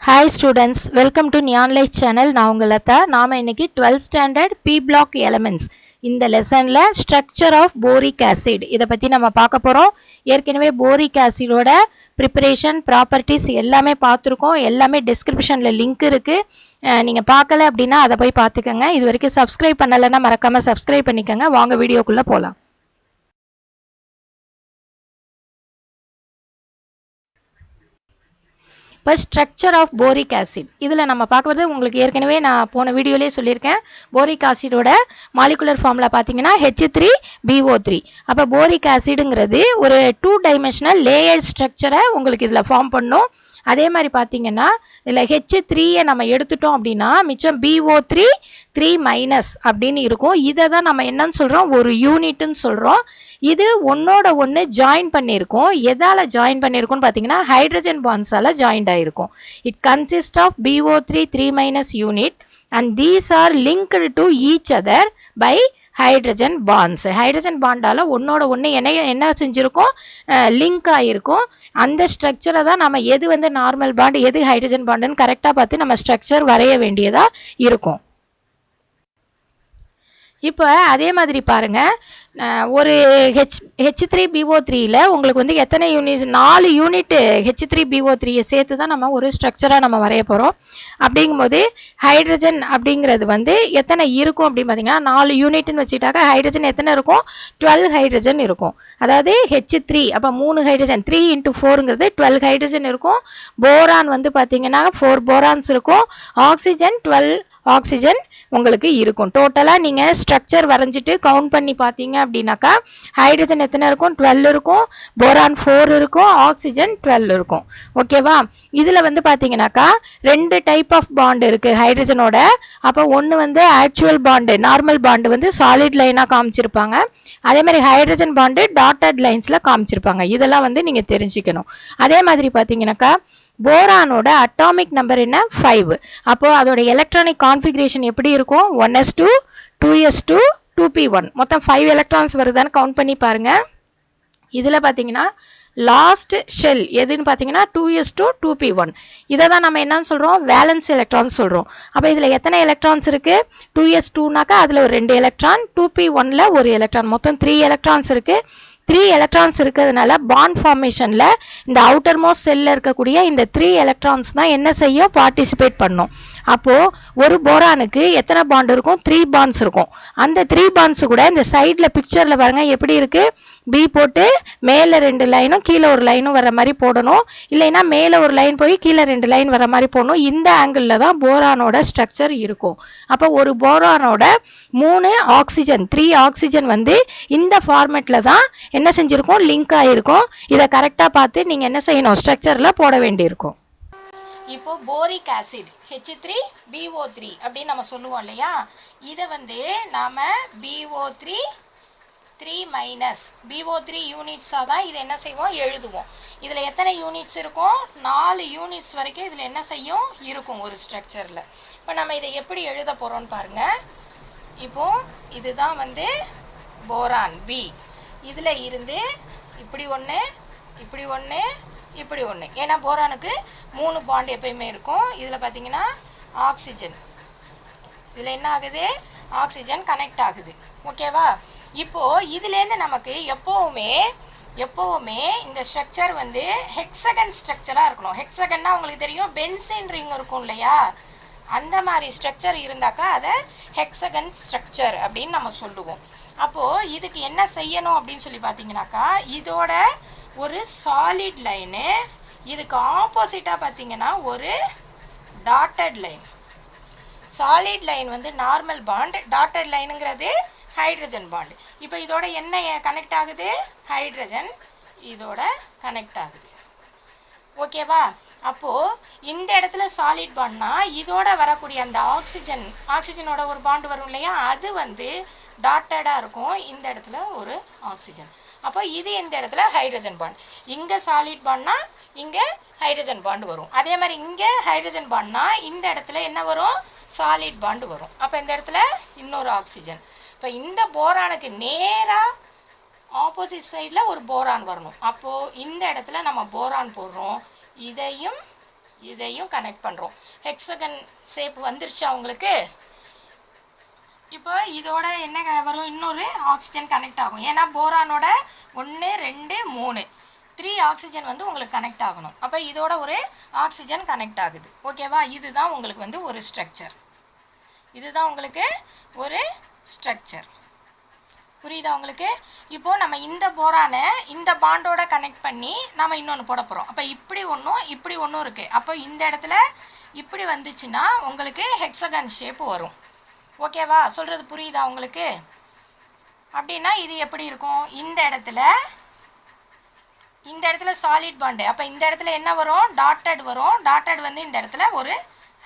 Hi students, welcome to Neon Light channel. நான் உங்க லதா. நாம இன்னைக்கு 12th standard P block elements இந்த லெசன்ல structure of boric acid இத பத்தி நம்ம பார்க்க போறோம். ஏற்கனவே boric acid ஓட preparation properties எல்லாமே பார்த்திருக்கோம். எல்லாமே descriptionல லிங்க் இருக்கு. நீங்க பார்க்கல அப்படினா அத போய் பார்த்துக்கங்க. இதுவரைக்கும் subscribe பண்ணலனா மறக்காம subscribe பண்ணிக்கங்க. வாங்க வீடியோக்குள்ள போலாம். இப்போ ஸ்ட்ரக்சர் ஆஃப் போரிக் ஆசிட் இதில் நம்ம பார்க்குறது உங்களுக்கு ஏற்கனவே நான் போன வீடியோலேயே சொல்லியிருக்கேன். போரிக் ஆசிடோட மாலிகுலர் ஃபார்முலா பார்த்தீங்கன்னா H3BO3. அப்போ போரிக் ஆசிடுங்கிறது ஒரு 2 டைமென்ஷனல் லேயர் ஸ்ட்ரக்சரை உங்களுக்கு இதில் ஃபார்ம் பண்ணும். அதே மாதிரி பார்த்தீங்கன்னா இதில் H3யை நம்ம எடுத்துட்டோம் அப்படின்னா மிச்சம் BO3 3- அப்படின்னு இருக்கும். இதை தான் நம்ம என்னன்னு சொல்கிறோம், ஒரு யூனிட்னு சொல்கிறோம். இது ஒன்னோட ஒன்று ஜாயின் பண்ணியிருக்கோம். எதால் ஜாயின் பண்ணியிருக்கோம்னு பார்த்தீங்கன்னா ஹைட்ரஜன் பாண்ட்ஸால் ஜாயின்ட் ஆகிருக்கும். It consist of BO3 3- unit and these are linked to each other by hydrogen bonds. Hydrogen பாண்டால ஒன்னோட ஒன்று என்ன செஞ்சிருக்கோம், லிங்க் ஆகிருக்கும். அந்த ஸ்ட்ரக்சரை தான் நம்ம எது வந்து நார்மல் பாண்ட் எது ஹைட்ரஜன் பாண்டுன்னு கரெக்டாக பார்த்து நம்ம ஸ்ட்ரக்சர் வரைய வேண்டியதா இருக்கும். இப்போ அதே மாதிரி பாருங்க, ஒரு H3BO3ல உங்களுக்கு வந்து எத்தனை யூனிட், 4 யூனிட் H3BO3யை சேர்த்து தான் நம்ம ஒரு ஸ்ட்ரக்சராக நம்ம வரைய போகிறோம். அப்படிங்கும்போது ஹைட்ரஜன் அப்படிங்கிறது வந்து எத்தனை இருக்கும் அப்படின்னு பார்த்தீங்கன்னா 4 யூனிட்னு வச்சுட்டாக்க ஹைட்ரஜன் எத்தனை இருக்கும், 12 ஹைட்ரஜன் இருக்கும். அதாவது H3 அப்போ 3 ஹைட்ரஜன் 3 × 4ங்கிறது 12 ஹைட்ரஜன் இருக்கும். போரான் வந்து பார்த்தீங்கன்னா 4 போரான்ஸ் இருக்கும். ஆக்சிஜன் 12 ஆக்சிஜன் உங்களுக்கு இருக்கும். டோட்டலாக நீங்கள் ஸ்ட்ரக்சர் வரைஞ்சிட்டு கவுண்ட் பண்ணி பார்த்தீங்க அப்படின்னாக்கா ஹைட்ரஜன் எத்தனை இருக்கும், 12 இருக்கும். போரான் 4 இருக்கும். ஆக்சிஜன் 12 இருக்கும். ஓகேவா? இதில் வந்து பார்த்தீங்கன்னாக்கா 2 டைப் ஆஃப் பாண்ட் இருக்குது ஹைட்ரஜனோட. அப்போ ஒன்று வந்து ஆக்சுவல் பாண்டு, நார்மல் பாண்டு வந்து சாலிட் லைனாக காமிச்சிருப்பாங்க. அதே மாதிரி ஹைட்ரஜன் பாண்டு டாட்டட் லைன்ஸில் காமிச்சிருப்பாங்க. இதெல்லாம் வந்து நீங்கள் தெரிஞ்சுக்கணும். அதே மாதிரி பார்த்தீங்கன்னாக்கா போரானோட அட்டாமிக் நம்பர் என்ன, 5. அப்போ அதோட எலக்ட்ரானிக் கான்ஃபிகரேஷன் எப்படி இருக்கும், 1s2 2s2 2p1. மொத்தம் 5 எலக்ட்ரான்ஸ் வருதான்னு கவுண்ட் பண்ணி பாருங்க. இதில் பார்த்தீங்கன்னா லாஸ்ட் ஷெல் எதுன்னு பார்த்தீங்கன்னா 2s2 2p1. இதை தான் நம்ம என்னன்னு சொல்கிறோம், வேலன்ஸ் எலக்ட்ரான்ஸ் சொல்கிறோம். அப்போ இதில் எத்தனை எலக்ட்ரான்ஸ் இருக்குது, 2s2னாக்கா அதில் ஒரு 2 எலக்ட்ரான், 2p1ல ஒரு எலக்ட்ரான், மொத்தம் 3 எலக்ட்ரான்ஸ் இருக்குது. 3 எலக்ட்ரான்ஸ் இருக்கிறதுனால பாண்ட் ஃபார்மேஷனில் இந்த அவுட்டர் மோஸ்ட் செல்லில் இருக்கக்கூடிய இந்த 3 எலக்ட்ரான்ஸ் தான் என்ன செய்யும், பார்ட்டிசிபேட் பண்ணும். அப்போது ஒரு போரானுக்கு எத்தனை பாண்ட் இருக்கும், 3 பாண்ட்ஸ் இருக்கும். அந்த 3 பாண்ட்ஸ் கூட இந்த சைடில் பிக்சரில் பாருங்க எப்படி இருக்குது, பி போட்டு மேலே 2 லைனும் கீழே ஒரு லைனும் வர மாதிரி போடணும். இல்லைன்னா மேலே ஒரு லைன் போய் கீழே 2 லைன் வர மாதிரி போடணும். இந்த ஆங்கிளில் தான் போரானோட ஸ்ட்ரக்சர் இருக்கும். அப்போ ஒரு போரானோட 3 ஆக்சிஜன் 3 ஆக்சிஜன் வந்து இந்த ஃபார்மேட்டில் தான் என்ன செஞ்சுருக்கோம், லிங்க் ஆகிருக்கும். இதை கரெக்டாக பார்த்து நீங்கள் என்ன செய்யணும், ஸ்ட்ரக்சரில் போட வேண்டியிருக்கும். இப்போ போரிக் ஆசிட் H3BO3 அப்படின்னு நம்ம சொல்லுவோம் இல்லையா, இதை வந்து நாம் BO3 3- BO3 யூனிட்ஸாக தான் இதை என்ன செய்வோம், எழுதுவோம். இதில் எத்தனை யூனிட்ஸ் இருக்கும், 4 யூனிட்ஸ் வரைக்கும் இதில் என்ன செய்யும் இருக்கும் ஒரு ஸ்ட்ரக்சரில். இப்போ நம்ம இதை எப்படி எழுத போகிறோம்னு பாருங்கள். இப்போது இதுதான் வந்து போரான் B. இதில் இருந்து இப்படி ஒன்று, இப்படி ஒன்று, இப்படி ஒன்று. ஏன்னா போரானுக்கு 3 பாண்ட் எப்பயுமே இருக்கும். இதில் பார்த்தீங்கன்னா ஆக்சிஜன், இதில் என்ன ஆகுது, ஆக்சிஜன் கனெக்ட் ஆகுது. ஓகேவா? இப்போது இதுலேருந்து நமக்கு எப்போவுமே இந்த ஸ்ட்ரக்சர் வந்து ஹெக்ஸகன் ஸ்ட்ரக்சராக இருக்கணும். ஹெக்ஸகன்னா உங்களுக்கு தெரியும், பென்சீன் ரிங் இருக்கும் இல்லையா, அந்த மாதிரி ஸ்ட்ரக்சர் இருந்தாக்கா அதை ஹெக்ஸகன் ஸ்ட்ரக்சர் அப்படின்னு நம்ம சொல்லுவோம். அப்போது இதுக்கு என்ன செய்யணும் அப்படின்னு சொல்லி பார்த்தீங்கன்னாக்கா இதோட ஒரு சாலிட் லைனு, இதுக்கு ஆப்போசிட்டாக பார்த்தீங்கன்னா ஒரு டாட்டட் லைன். சாலிட் லைன் வந்து நார்மல் பாண்ட், டாட்டட் லைனுங்கிறது ஹைட்ரஜன் பாண்டு. இப்போ இதோட என்ன கனெக்ட் ஆகுது, ஹைட்ரஜன் இதோட கனெக்ட் ஆகுது. ஓகேவா? அப்போது இந்த இடத்துல சாலிட் பாண்ட்னா இதோட வரக்கூடிய அந்த ஆக்சிஜனோட ஒரு பாண்டு வரும் இல்லையா, அது வந்து டாட்டடாக இருக்கும். இந்த இடத்துல ஒரு ஆக்சிஜன். அப்போ இது இந்த இடத்துல ஹைட்ரஜன் பாண்ட். இங்கே சாலிட் பாண்ட்னா இங்கே ஹைட்ரஜன் பாண்டு வரும். அதே மாதிரி இங்கே ஹைட்ரஜன் பாண்ட்னா இந்த இடத்துல என்ன வரும், சாலிட் பாண்டு வரும். அப்போ இந்த இடத்துல இன்னொரு ஆக்சிஜன். இப்போ இந்த போரானுக்கு நேராக ஆப்போசிட் சைடில் ஒரு போரான் வரணும். அப்போது இந்த இடத்துல நம்ம போரான் போடுறோம். இதையும் இதையும் கனெக்ட் பண்ணுறோம். ஹெக்ஸகன் ஷேப் வந்துருச்சா உங்களுக்கு? இப்போ இதோட என்ன வரும், இன்னொரு ஆக்சிஜன் கனெக்ட் ஆகும். ஏன்னா போரானோட 1 2 3 3 ஆக்சிஜன் வந்து உங்களுக்கு கனெக்ட் ஆகணும். அப்போ இதோட ஒரு ஆக்சிஜன் கனெக்ட் ஆகுது. ஓகேவா? இதுதான் உங்களுக்கு வந்து ஒரு ஸ்ட்ரக்சர். இதுதான் உங்களுக்கு ஒரு ஸ்ட்ரக்சர். புரியுதா உங்களுக்கு? இப்போது நம்ம இந்த போரானை இந்த பாண்டோட கனெக்ட் பண்ணி நம்ம இன்னொன்று போட போகிறோம். அப்போ இப்படி ஒன்றும் இருக்குது. அப்போ இந்த இடத்துல இப்படி வந்துச்சுன்னா உங்களுக்கு ஹெக்ஸகன் ஷேப் வரும். ஓகேவா? சொல்கிறது புரியுதா உங்களுக்கு? அப்படின்னா இது எப்படி இருக்கும், இந்த இடத்துல சாலிட் பாண்டு. அப்போ இந்த இடத்துல என்ன வரும், டாட்டட் வரும். டாட்டட் வந்து இந்த இடத்துல ஒரு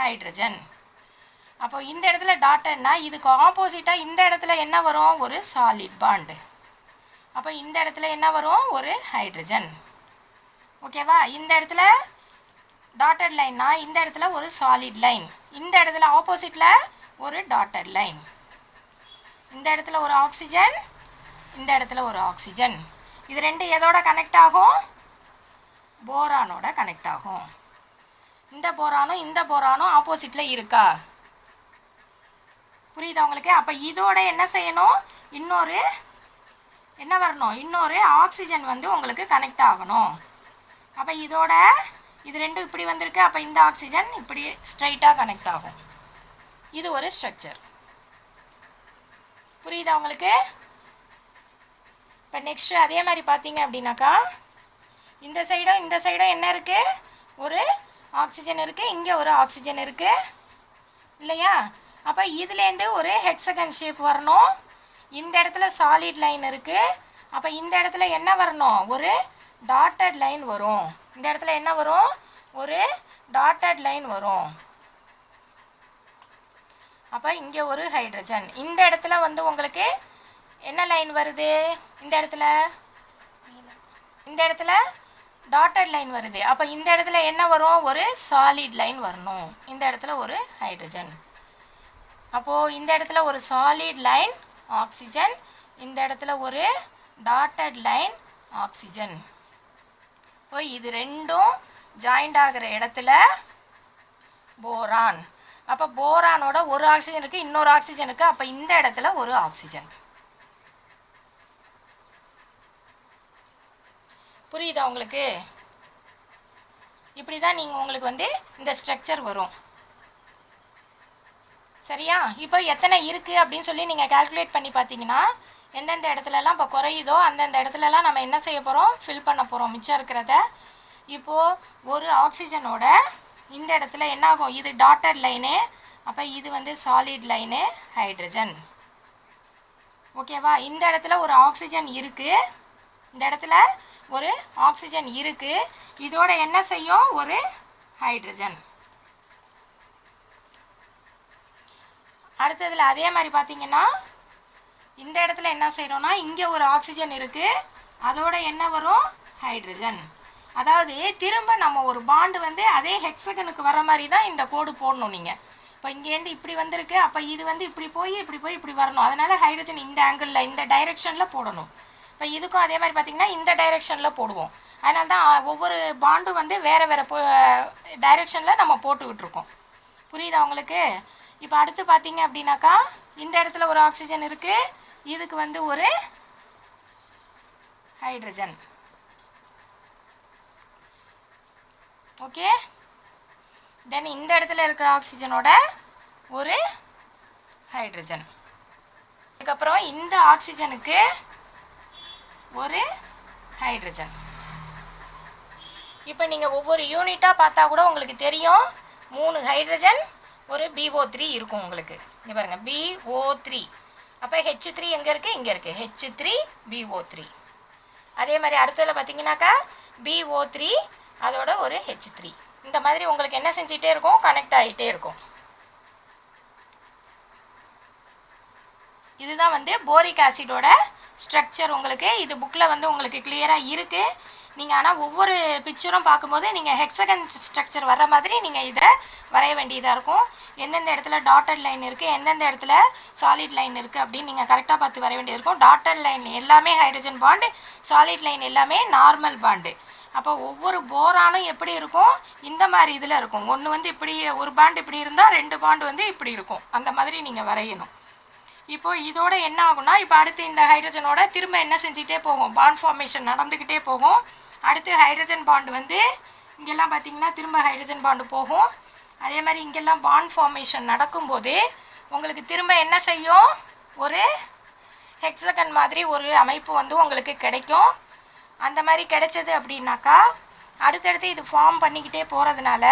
ஹைட்ரஜன். அப்போ இந்த இடத்துல டாட்டட்னா இதுக்கு ஆப்போசிட்டாக இந்த இடத்துல என்ன வரும், ஒரு சாலிட் பாண்டு. அப்போ இந்த இடத்துல என்ன வரும், ஒரு ஹைட்ரஜன். ஓகேவா? இந்த இடத்துல டாட்டட் லைன்னா இந்த இடத்துல ஒரு சாலிட் லைன். இந்த இடத்துல ஆப்போசிட்டில் ஒரு டாட்டட் லைன். இந்த இடத்துல ஒரு ஆக்சிஜன், இந்த இடத்துல ஒரு ஆக்சிஜன். இது ரெண்டு எதோட கனெக்ட் ஆகும், போரானோட கனெக்ட் ஆகும். இந்த போரானும் ஆப்போசிட்டில் இருக்கா? புரியுதா உங்களுக்கு? அப்போ இதோட என்ன செய்யணும், இன்னொரு என்ன வரணும், இன்னொரு ஆக்சிஜன் வந்து உங்களுக்கு கனெக்ட் ஆகணும். அப்போ இதோட இது ரெண்டும் இப்படி வந்திருக்கு. அப்போ இந்த ஆக்சிஜன் இப்படி ஸ்ட்ரைட்டாக கனெக்ட் ஆகும். இது ஒரு ஸ்ட்ரக்சர். புரியுதா உங்களுக்கு? இப்போ நெக்ஸ்ட்டு அதே மாதிரி பார்த்தீங்க அப்படின்னாக்கா இந்த சைடும் என்ன இருக்குது, ஒரு ஆக்சிஜன் இருக்குது, இங்கே ஒரு ஆக்சிஜன் இருக்குது இல்லையா? அப்போ இதுலேருந்து ஒரு ஹெக்ஸகன் ஷேப் வரணும். இந்த இடத்துல சாலிட் லைன் இருக்குது. அப்போ இந்த இடத்துல என்ன வரணும், ஒரு டாட்டட் லைன் வரும். இந்த இடத்துல என்ன வரும், ஒரு டாட்டட் லைன் வரும். அப்போ இங்கே ஒரு ஹைட்ரஜன். இந்த இடத்துல வந்து உங்களுக்கு என்ன லைன் வருது, இந்த இடத்துல டாட்டட் லைன் வருது. அப்போ இந்த இடத்துல என்ன வரும், ஒரு சாலிட் லைன் வரணும். இந்த இடத்துல ஒரு ஹைட்ரஜன். அப்போது இந்த இடத்துல ஒரு சாலிட் லைன் ஆக்சிஜன், இந்த இடத்துல ஒரு டாட்டட் லைன் ஆக்சிஜன். இப்போ இது ரெண்டும் ஜாயிண்ட் ஆகிற இடத்துல போரான். அப்போ போரானோட ஒரு ஆக்சிஜன் இருக்குது, இன்னொரு ஆக்சிஜன் இருக்குது. அப்போ இந்த இடத்துல ஒரு ஆக்சிஜன். புரியுதா உங்களுக்கு? இப்படி தான் நீங்கள் உங்களுக்கு வந்து இந்த ஸ்ட்ரக்சர் வரும். சரியா? இப்போ எத்தனை இருக்குது அப்படின்னு சொல்லி நீங்கள் கால்குலேட் பண்ணி பார்த்தீங்கன்னா எந்தெந்த இடத்துலலாம் இப்போ குறையுதோ அந்தந்த இடத்துலலாம் நம்ம என்ன செய்ய போகிறோம், ஃபில் பண்ண போகிறோம் மிச்சம் இருக்கிறத. இப்போது ஒரு ஆக்சிஜனோட இந்த இடத்துல என்ன ஆகும், இது டாட்டட் லைனு. அப்போ இது வந்து சாலிட் லைனு ஹைட்ரஜன். ஓகேவா? இந்த இடத்துல ஒரு ஆக்சிஜன் இருக்குது, இந்த இடத்துல ஒரு ஆக்சிஜன் இருக்குது. இதோட என்ன செய்யும், ஒரு ஹைட்ரஜன். அடுத்ததில் அதே மாதிரி பார்த்தீங்கன்னா இந்த இடத்துல என்ன செய்கிறோன்னா இங்கே ஒரு ஆக்சிஜன் இருக்குது, அதோட என்ன வரும், ஹைட்ரஜன். அதாவது திரும்ப நம்ம ஒரு பாண்டு வந்து அதே ஹெக்ஸகனுக்கு வர மாதிரி தான் இந்த கோடு போடணும் நீங்கள். இப்போ இங்கேருந்து இப்படி வந்திருக்கு, அப்போ இது வந்து இப்படி போய் இப்படி வரணும். அதனால் ஹைட்ரஜன் இந்த ஆங்கிளில் இந்த டைரெக்ஷனில் போடணும். இப்போ இதுக்கும் அதே மாதிரி பார்த்திங்கன்னா இந்த டைரெக்ஷனில் போடுவோம். அதனால தான் ஒவ்வொரு பாண்டும் வந்து வேறு டைரெக்ஷனில் நம்ம போட்டுக்கிட்டுருக்கோம். புரியுதா உங்களுக்கு? இப்போ அடுத்து பார்த்தீங்க அப்படின்னாக்கா இந்த இடத்துல ஒரு ஆக்சிஜன் இருக்குது, இதுக்கு வந்து ஒரு ஹைட்ரஜன். ஓகே, தென் இந்த இடத்துல இருக்கிற ஆக்சிஜனோட ஒரு ஹைட்ரஜன். அதுக்கப்புறம் இந்த ஆக்சிஜனுக்கு ஒரு ஹைட்ரஜன். இப்போ நீங்கள் ஒவ்வொரு யூனிட்டாக பார்த்தா கூட உங்களுக்கு தெரியும் 3 ஹைட்ரஜன் ஒரு BO3 இருக்கும் உங்களுக்கு. இங்கே பாருங்கள் BO3. அப்போ H3 எங்கே இருக்குது, இங்கே இருக்குது H3BO3. அதே மாதிரி அடுத்ததில் பார்த்தீங்கன்னாக்கா BO3 அதோட ஒரு H3. இந்த மாதிரி உங்களுக்கு என்ன செஞ்சிட்டே இருக்கும், கனெக்ட் ஆகிட்டே இருக்கும். இதுதான் வந்து போரிக் ஆசிடோட ஸ்ட்ரக்சர். உங்களுக்கு இது புக்கில் வந்து உங்களுக்கு கிளியராக இருக்குது. நீங்கள் ஆனால் ஒவ்வொரு பிக்சரும் பார்க்கும்போது நீங்கள் ஹெக்ஸகன் ஸ்ட்ரக்சர் வர்ற மாதிரி நீங்கள் இதை வரைய வேண்டியதாக இருக்கும். எந்தெந்த இடத்துல டாட்டட் லைன் இருக்குது, எந்தெந்த இடத்துல சாலிட் லைன் இருக்குது அப்படின்னு நீங்கள் கரெக்டாக பார்த்து வரைய வேண்டியது இருக்கும். டாட்டட் லைன் எல்லாமே ஹைட்ரஜன் பாண்டு, சாலிட் லைன் எல்லாமே நார்மல் பாண்டு. அப்போ ஒவ்வொரு போரானும் எப்படி இருக்கும், இந்த மாதிரி இதில் இருக்கும். ஒன்று வந்து இப்படி ஒரு பாண்ட் இப்படி இருந்தால் 2 பாண்ட் வந்து இப்படி இருக்கும். அந்த மாதிரி நீங்கள் வரையணும். இப்போது இதோட என்ன ஆகும்னா, இப்போ அடுத்து இந்த ஹைட்ரஜனோட திரும்ப என்ன செஞ்சுக்கிட்டே போகும், பாண்ட் ஃபார்மேஷன் நடந்துக்கிட்டே போகும். அடுத்து ஹைட்ரஜன் பாண்டு வந்து இங்கெல்லாம் பார்த்திங்கன்னா திரும்ப ஹைட்ரஜன் பாண்டு போகும். அதே மாதிரி இங்கெல்லாம் பாண்ட் ஃபார்மேஷன் நடக்கும்போது உங்களுக்கு திரும்ப என்ன செய்யும், ஒரு ஹெக்ஸகன் மாதிரி ஒரு அமைப்பு வந்து உங்களுக்கு கிடைக்கும். அந்த மாதிரி கிடைச்சது அப்படின்னாக்கா அடுத்தடுத்து இது ஃபார்ம் பண்ணிக்கிட்டே போகிறதுனால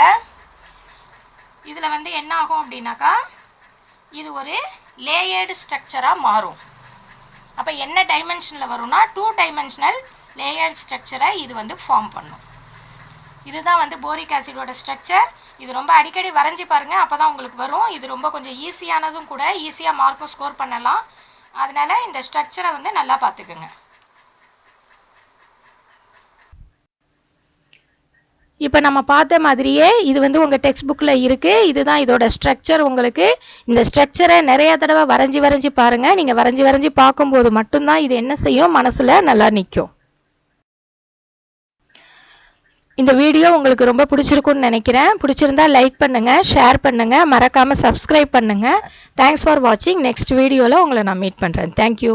இதில் வந்து என்ன ஆகும் அப்படின்னாக்கா இது ஒரு லேயர்டு ஸ்ட்ரக்சராக மாறும். அப்போ என்ன டைமென்ஷனில் வரும்னா 2 டைமென்ஷனல் லேயர்டு ஸ்ட்ரக்சரை இது வந்து ஃபார்ம் பண்ணும். இதுதான் வந்து போரிக் ஆசிடோட ஸ்ட்ரக்சர். இது ரொம்ப அடிக்கடி வரைஞ்சி பாருங்கள், அப்போ தான் உங்களுக்கு வரும். இது ரொம்ப கொஞ்சம் ஈஸியானதும் கூட, ஈஸியாக மார்க்கும் ஸ்கோர் பண்ணலாம். அதனால் இந்த ஸ்ட்ரக்சரை வந்து நல்லா பார்த்துக்குங்க. இப்போ நம்ம பார்த்த மாதிரியே இது வந்து உங்கள் டெக்ஸ்ட் புக்கில் இருக்குது. இதுதான் இதோட ஸ்ட்ரக்சர். உங்களுக்கு இந்த ஸ்ட்ரக்சரை நிறைய தடவை வரைஞ்சி பாருங்கள். நீங்கள் வரைஞ்சி பார்க்கும்போது மட்டும்தான் இது என்ன செய்யும், மனசில் நல்லா நிற்கும். இந்த வீடியோ உங்களுக்கு ரொம்ப பிடிச்சிருக்குன்னு நினைக்கிறேன். பிடிச்சிருந்தா லைக் பண்ணுங்கள், ஷேர் பண்ணுங்கள், மறக்காமல் சப்ஸ்கிரைப் பண்ணுங்கள். தேங்க்ஸ் ஃபார் வாட்சிங். நெக்ஸ்ட் வீடியோவில் உங்களை நான் மீட் பண்ணுறேன். தேங்க்யூ.